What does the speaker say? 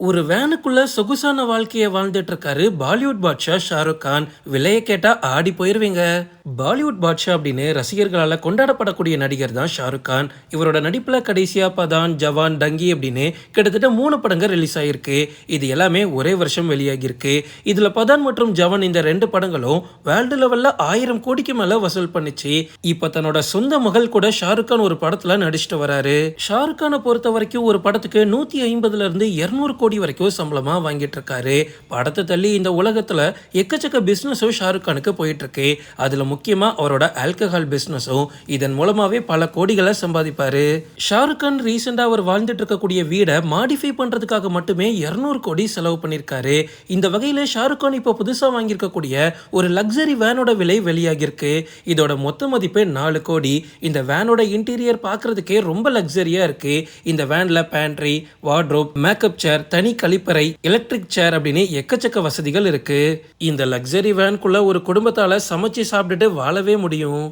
ஒரு வேனுக்குள்ள சொகுசான வாழ்க்கைய வாழ்ந்துட்டு இருக்காரு பாலிவுட் பாட்ஷா ஷாருக் கான். விலைய கேட்டா ஆடி போயிருவீங்க. பாலிவுட் பாட்ஷா அப்படின்னு ரசிகர்களால கொண்டாடப்படக்கூடிய நடிகர் தான் ஷாருக் கான். இவரோட நடிப்புல கடைசியா பதான், ஜவான், டங்கி அப்படின்னு கிட்டத்தட்ட 3 படங்கள் ரிலீஸ் ஆயிருக்கு. இது எல்லாமே ஒரே வருஷம் வெளியாகிருக்கு. இதுல பதான் மற்றும் ஜவான் இந்த 2 படங்களும் வேர்ல்டு லெவல்ல 1000 கோடிக்கு மேல வசூல் பண்ணுச்சு. இப்ப தன்னோட சொந்த மகள் கூட ஷாருக் கான் ஒரு படத்துல நடிச்சிட்டு வராரு. ஷாருக் கானை பொறுத்த வரைக்கும் ஒரு படத்துக்கு 150ல இருந்து 200 கோடி வரைக்கும் சம்பளமா வாங்கிட்டு இருக்காரு. படத்தை தள்ளி இந்த உலகத்துல எக்கச்சக்க பிசினஸும் ஷாருக் கானுக்கு போயிட்டு இருக்கு. அதுல முக்கியமா அவரோட ஆல்கஹால் பிசினஸும் இதன் மூலமாவே பல கோடிகளை சம்பாதிப்பாரு. ஷாருக் கான் ரீசெண்டா அவர் வாழ்ந்துட்டு இருக்கக்கூடிய வீடை மாடிஃபை பண்றதுக்காக மட்டுமே 200 கோடி செலவு பண்ணிருக்காரு. இந்த வகையில ஷாருக் கான் இப்போ புதுசா வாங்கியிருக்கக்கூடிய ஒரு லக்ஸரி வேனோட விலை வெளியாகிருக்கு. இதோட மொத்த மதிப்பு 4 கோடி. இந்த வேனோட இன்டீரியர் பார்க்கறதுக்கே ரொம்ப லக்ஸரியா இருக்கு. இந்த வேன்ல பேண்ட்ரி, வார்ட்ரோப், மேக்கப் சேர், தனி கழிப்பறை, எலக்ட்ரிக் சேர் அப்படின்னு எக்கச்சக்க வசதிகள் இருக்கு. இந்த லக்ஸரி வேன்குள்ள ஒரு குடும்பத்தால சமைச்சு சாப்பிட்டுட்டு வாழவே முடியும்.